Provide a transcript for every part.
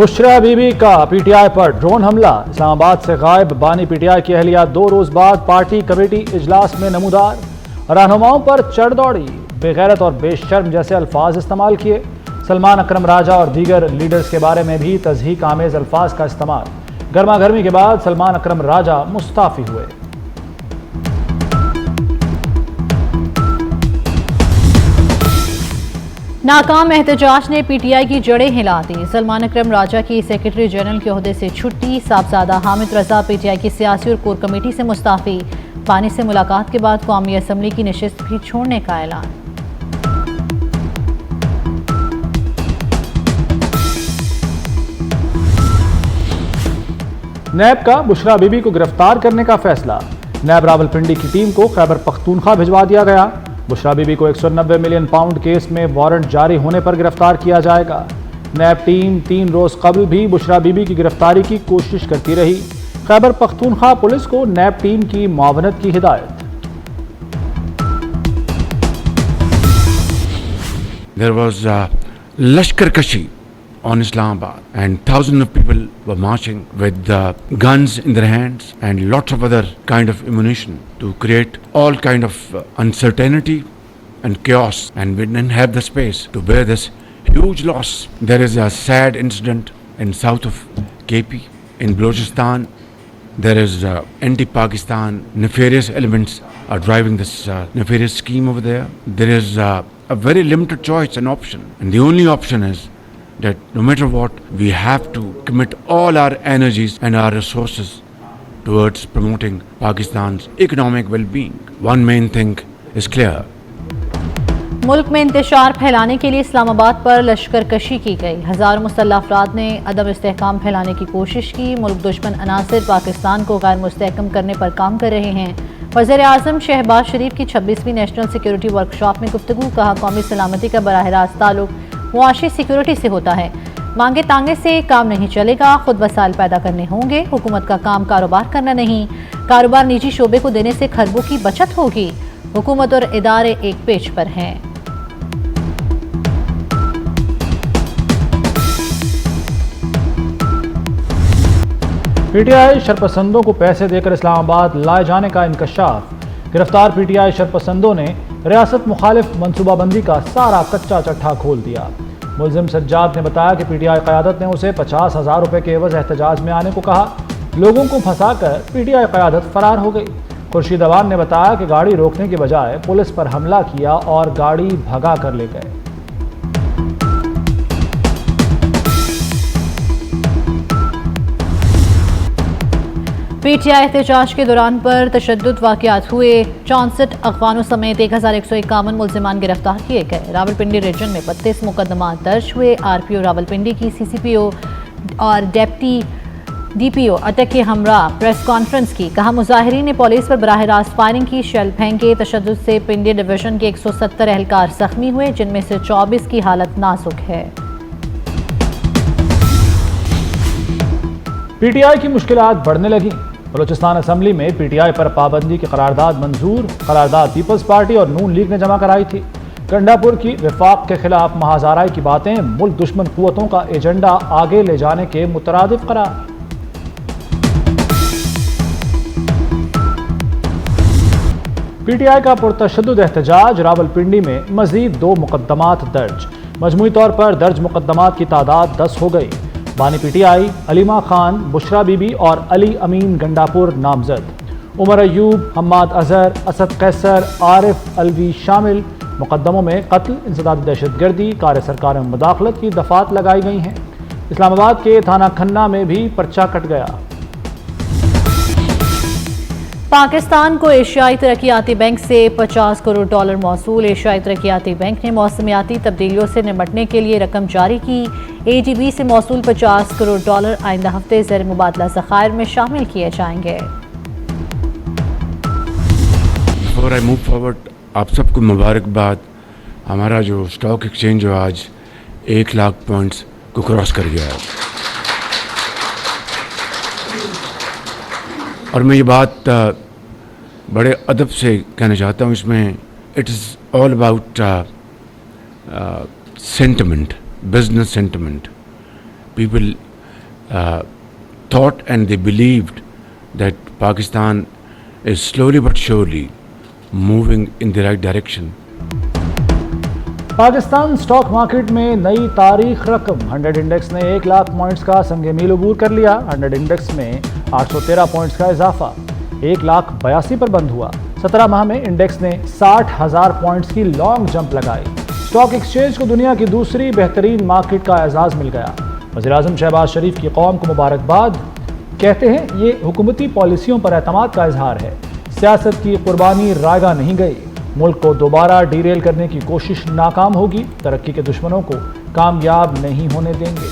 बुशरा बीबी का पीटीआई पर ड्रोन हमला। इस्लामाबाद से गायब बानी पीटीआई की अहलिया 2 रोज बाद पार्टी कमेटी इजलास में नमूदार। रहनुमाओं पर चढ़ दौड़ी, बेगैरत और बेशर्म जैसे अल्फाज इस्तेमाल किए। सलमान अकरम राजा और दीगर लीडर्स के बारे में भी तज़हीक आमेज अल्फाज का इस्तेमाल। गर्मा गर्मी के बाद सलमान अकरम राजा मुस्ताफी हुए। नाकाम एहतजाज ने पीटीआई की जड़ें हिला दी। सलमान अकरम राजा की सेक्रेटरी जनरल के ओहदे से छुट्टी। साहबजादा हामिद रजा पीटीआई की सियासी और कोर कमेटी से मुस्ताफी। बानी से मुलाकात के बाद कौमी असम्बली की नशिस्त भी छोड़ने का ऐलान। नैब का बुशरा बीबी को गिरफ्तार करने का फैसला। नैब रावलपिंडी की टीम को खैबर पख्तूनख्वा भिजवा दिया गया। बुशरा बीबी को 190 मिलियन पाउंड केस में वारंट जारी होने पर गिरफ्तार किया जाएगा। नैब टीम 3 रोज कबल भी बुशरा बीबी की गिरफ्तारी की कोशिश करती रही। खैबर पख्तूनख्वा पुलिस को नैब टीम की मुआवनत की हिदायत। There was Lashkar Kashi on Islamabad, and thousands of people were marching with guns in their hands and lots of other kind of ammunition to create all kind of uncertainty and chaos, and we didn't have the space to bear this huge loss. There is a sad incident in south of KP in Balochistan. There is anti-Pakistan nefarious elements are driving this nefarious scheme over there. There is a very limited choice and option, and the only option is that no matter what, we have to commit all our energies and our resources towards promoting Pakistan's economic well-being. One main thing is clear. मुल्क में इंतशार फैलाने के लिए इस्लामाबाद पर लश्कर कशी की गई। हजारों मुसल्लह अफराद ने अदम इस्तेहकाम फैलाने की कोशिश की। मुल्क दुश्मन अनासिर पाकिस्तान को गैर मुस्तहकम करने पर काम कर रहे हैं। वज़ीर आज़म शहबाज शरीफ की 26वीं नेशनल सिक्योरिटी वर्कशॉप में गुफ्तगू। कहा, कौमी सलामती का बराह रास्त ताल्लुक मुआशी सिक्योरिटी से होता है। मांगे तांगे से काम नहीं चलेगा, खुद वसाइल पैदा करने होंगे। हुकूमत का काम कारोबार करना नहीं, कारोबार निजी शोबे को देने से खरबों की बचत होगी। हुकूमत और इदारे एक पेज पर हैं। पीटीआई शरपसंदों को पैसे देकर इस्लामाबाद लाए जाने का इंकशाफ। गिरफ्तार पीटीआई शरपसंदों ने रियासत मुखालिफ मनसूबाबंदी का सारा कच्चा चट्ठा खोल दिया। मुलजिम सज्जाद ने बताया कि पीटीआई क़यादत ने उसे 50,000 रुपये के एवज एहतजाज में आने को कहा। लोगों को फंसाकर पीटीआई क़यादत फरार हो गई। खुर्शीद अवान ने बताया कि गाड़ी रोकने के बजाय पुलिस पर हमला किया और गाड़ी भगा कर ले गए। पीटीआई एहतजाज के दौरान पर तशद्दुद वाक़यात हुए। 64 अगवानों समेत 1151 मुल्ज़िमान गिरफ्तार किए गए। रावलपिंडी रीजन में 32 मुकदमा दर्ज हुए। आरपीओ रावलपिंडी की सीसीपीओ और डेप्टी डीपीओ अटक के हमरा प्रेस कॉन्फ्रेंस की। कहा, मुजाहिरीन ने पुलिस पर बराह रास्त फायरिंग की, शेल फेंके। तशद्दुद से पिंडी डिवीजन के 170 एहलकार जख्मी हुए, जिनमें से 24 की हालत नाजुक है। पीटीआई की मुश्किलात बढ़ने लगी। बलूचिस्तान असम्बली में पीटीआई पर पाबंदी की करारदाद मंजूर। करारदाद पीपल्स पार्टी और नून लीग ने जमा कराई थी। गंडापुर की विफाक के खिलाफ महाजाराई की बातें मुल्क दुश्मन कुव्वतों का एजेंडा आगे ले जाने के मुतरादिफ करार। पीटीआई का पुरतशद्दुद एहतजाज। रावलपिंडी में मजीद 2 मुकदमात दर्ज। मजमूई तौर पर दर्ज मुकदमात की तादाद 10 हो गई। बानी पीटीआई, अलीमा खान, बुशरा बीबी और अली अमीन गंडापुर नामजद। उमर अयूब, हम्माद अजहर, असद कैसर, आरिफ अलवी शामिल। मुकदमों में कत्ल, इंसदादी दहशतगर्दी, कार्य सरकार में मुदाखलत की दफात लगाई गई हैं। इस्लामाबाद के थाना खन्ना में भी पर्चा कट गया। पाकिस्तान को एशियाई तरक्याती बैंक से $50 करोड़ मौसूल। एशियाई तरक्याती बैंक ने मौसमियाती तब्दीलियों से निपटने के लिए रकम जारी की। ADB से मौसूल $50 करोड़ आइंदा हफ्ते ज़र मुबादला ज़खायर में शामिल किए जाएंगे। Before I move forward, आप सबको मुबारकबाद। हमारा जो स्टॉक एक्सचेंज जो आज 1 लाख पॉइंट्स को क्रॉस कर गया है, और मैं ये बात बड़े अदब से कहना चाहता हूँ। इसमें it is all about sentiment, business sentiment. People thought and they believed that Pakistan is slowly but surely moving in the right direction. Pakistan stock market में नई तारीख रकम 100 इंडेक्स ने 1 लाख पॉइंट्स का संग मील अबूर कर लिया। 100 इंडेक्स में 813 पॉइंट्स का इजाफा 1,82,000 पर बंद हुआ। 17 माह में इंडेक्स ने 60,000 पॉइंट्स की लॉन्ग जंप लगाई। स्टॉक एक्सचेंज को दुनिया की दूसरी बेहतरीन मार्केट का एजाज मिल गया। वज़ीर-ए-आज़म शहबाज शरीफ की कौम को मुबारकबाद, कहते हैं ये हुकूमती पॉलिसियों पर एतमाद का इजहार है। सियासत की कुर्बानी रायगा नहीं गई। मुल्क को दोबारा डीरेल करने की कोशिश नाकाम होगी। तरक्की के दुश्मनों को कामयाब नहीं होने देंगे।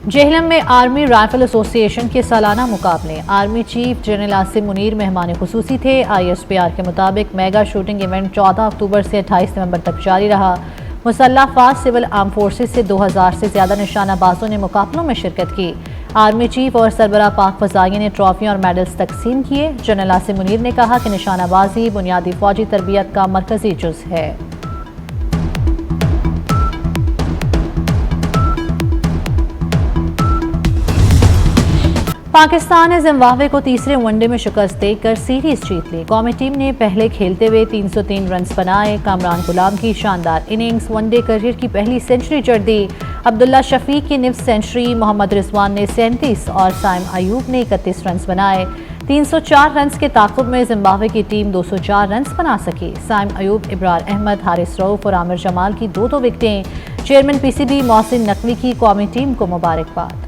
जेहलम में आर्मी राइफल एसोसिएशन के सालाना मुकाबले। Army chief general Asim Munir मेहमान खुसूसी थे। ISPR के मुताबिक मेगा शूटिंग इवेंट 14 अक्टूबर से 28 नवंबर तक जारी रहा। मुसल्लह अफवाज सिविल आर्म फोर्सेस से 2000 से ज्यादा निशानाबाजों ने मुकाबलों में शिरकत की। आर्मी चीफ और सरबराह पाक फजाइया ने ट्रॉफियां और मेडल्स तकसीम किए। जनरल आसिम मुनीर ने कहा कि निशानाबाजी बुनियादी फौजी तरबियत का मरकजी जुज है। पाकिस्तान ने जिम्बाब्वे को तीसरे वनडे में शिकस्त देकर सीरीज जीत ली। कौमी टीम ने पहले खेलते हुए 303 रन बनाए। कामरान गुलाम की शानदार इनिंग्स वनडे करियर की पहली सेंचुरी जड़ दी। अब्दुल्ला शफीक की निफ्स सेंचुरी, मोहम्मद रिजवान ने 37 और साइम अयूब ने 31 रन बनाए। 304 रन के ताक़ुब में जिम्बाब्वे की टीम 204 रन बना सकी। साइम अयूब, इब्रार अहमद, हारिस रऊफ और आमिर जमाल की 2-2 विकेटें। चेयरमैन PCB मोहसिन नकवी की कौमी टीम को मुबारकबाद।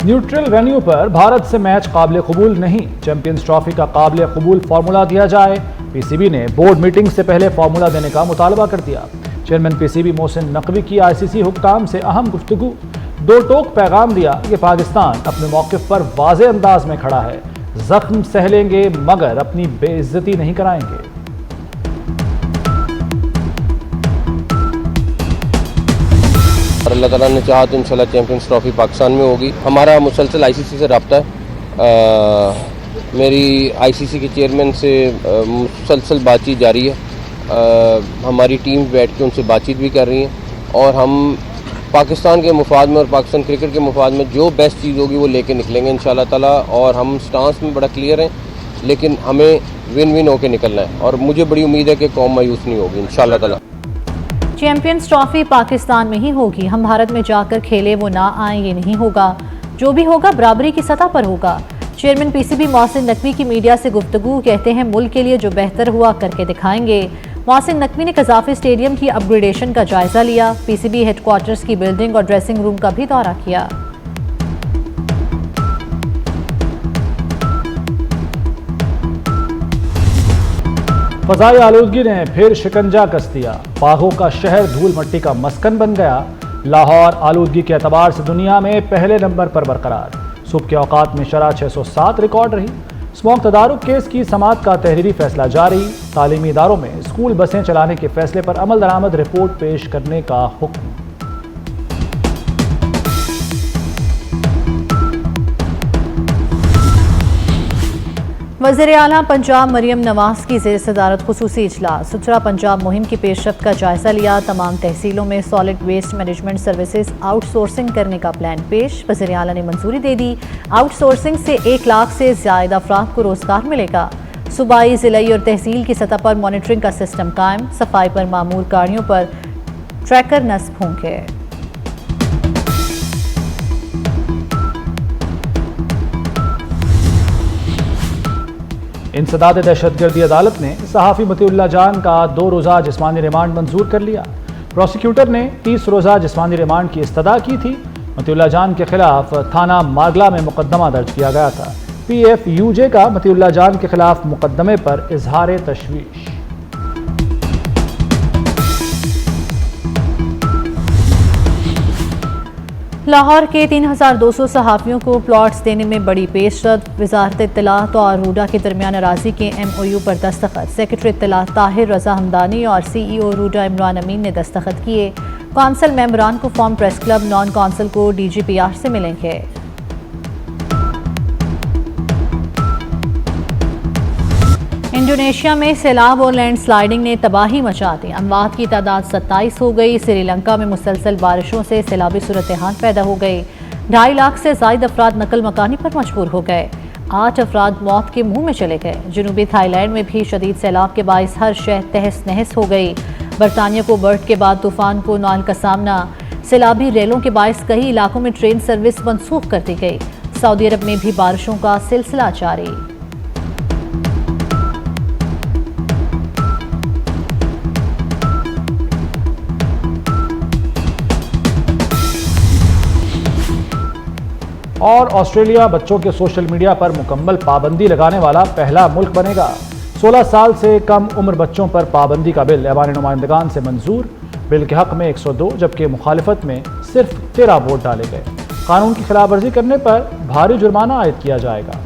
न्यूट्रल वेन्यू पर भारत से मैच काबिल कबूल नहीं। चैंपियंस ट्रॉफी का काबिल कबूल फार्मूला दिया जाए। PCB ने बोर्ड मीटिंग से पहले फार्मूला देने का मुतालबा कर दिया। चेयरमैन PCB मोहसिन नकवी की ICC हुक्काम से अहम गुफ्तगू। दो टोक पैगाम दिया कि पाकिस्तान अपने मौक़िफ़ पर वाज़े अंदाज में खड़ा है। जख्म सह लेंगे मगर अपनी बेइज्जती नहीं कराएंगे। और अल्लाह ताला ने चाहा तो इंशाल्लाह चैंपियंस ट्रॉफी पाकिस्तान में होगी। हमारा मुसलसल ICC से रब्ता है। मेरी ICC के चेयरमैन से मुसलसल बातचीत जारी है। हमारी टीम बैठ के उनसे बातचीत भी कर रही हैं और हम पाकिस्तान के मुफाद में और पाकिस्तान क्रिकेट के मुफाद में जो बेस्ट चीज़ होगी वो लेके निकलेंगे इंशाल्लाह ताला। और हम स्टांस में बड़ा क्लियर हैं, लेकिन हमें विन विन होके निकलना है और मुझे बड़ी उम्मीद है कि कौम मायूस नहीं होगी इंशाल्लाह ताला। चैंपियंस ट्रॉफी पाकिस्तान में ही होगी। हम भारत में जाकर खेले वो ना आए, ये नहीं होगा। जो भी होगा बराबरी की सतह पर होगा। चेयरमैन PCB मोहसिन नकवी की मीडिया से गुफ्तगू, कहते हैं मुल्क के लिए जो बेहतर हुआ करके दिखाएंगे। मोहसिन नकवी ने कज़ाफ़ी स्टेडियम की अपग्रेडेशन का जायजा लिया। PCB हेडक्वार्टर्स की बिल्डिंग और ड्रेसिंग रूम का भी दौरा किया। फ़ज़ाई आलूदगी ने फिर शिकंजा कस दिया। बागों का शहर धूल मट्टी का मस्कन बन गया। लाहौर आलूदगी के एतबार से दुनिया में पहले नंबर पर बरकरार। सुबह के औकात में शरह 607 रिकॉर्ड रही। स्मॉग तदारुक केस की समाअत का तहरीरी फैसला जारी। तालीमी इदारों में स्कूल बसें चलाने के फैसले पर अमल दरामद रिपोर्ट पेश करने का हुक्म। वज़ीर आला पंजाब मरियम नवाज की ज़ेर सदारत खुसूसी इजलास। सुथरा पंजाब मुहिम की पेशरफ्त का जायजा लिया। तमाम तहसीलों में solid waste management services outsourcing करने का प्लान पेश। वज़ीर आला ने मंजूरी दे दी। आउटसोर्सिंग से 1 लाख से ज़्यादा अफराद को रोजगार मिलेगा। सूबाई, ज़िलाई और तहसील की सतह पर मॉनिटरिंग का सिस्टम कायम। सफाई पर मामूर गाड़ियों पर ट्रैकर नस्ब होंगे। इंसदाद दहशतगर्दी अदालत ने सहाफ़ी मतीउल्लाह जान का 2 रोज़ा जिस्मानी रिमांड मंजूर कर लिया। प्रोसिक्यूटर ने 30 रोज़ा जिस्मानी रिमांड की इस्तदा की थी। मतीउल्लाह जान के खिलाफ थाना मारगला में मुकदमा दर्ज किया गया था। PFUJ का मतीउल्लाह जान के खिलाफ मुकदमे पर इजहार तशवीश। लाहौर के 3200 सहाफ़ियों को प्लॉट्स देने में बड़ी पेशरफ्त। वज़ारत इत्तलात और रूडा के दरमियान अराजी के MOU पर दस्तखत। सेक्रेटरी इत्तलात ताहिर रज़ा हमदानी और CEO रूडा इमरान अमीन ने दस्तखत किए। कौंसल मेंबरान को form press club, non council को DGPR से मिलेंगे। इंडोनेशिया में सैलाब और लैंडस्लाइडिंग ने तबाही मचा दी। अमवात की तादाद 27 हो गई। श्रीलंका में मुसलसल बारिशों से सैलाबी सूरत हाल पैदा हो गई। 2.5 लाख से ज़ायद अफराद नकल मकानी पर मजबूर हो गए। 8 अफराद मौत के मुंह में चले गए। जनूबी थाईलैंड में भी शदीद सैलाब के बाइस हर शहर तहस नहस हो गई। बरतानिया को बर्ड के बाद तूफान कोनाल का सामना। सैलाबी रेलों के बाइस कई इलाकों में ट्रेन सर्विस मनसूख कर दी गई। सऊदी अरब में भी बारिशों का सिलसिला जारी। और ऑस्ट्रेलिया बच्चों के सोशल मीडिया पर मुकम्मल पाबंदी लगाने वाला पहला मुल्क बनेगा। 16 साल से कम उम्र बच्चों पर पाबंदी का बिल ऐवान नुमाइंदगान से मंजूर। बिल के हक में 102 जबकि मुखालिफत में सिर्फ 13 वोट डाले गए। कानून की खिलाफ वर्जी करने पर भारी जुर्माना आयद किया जाएगा।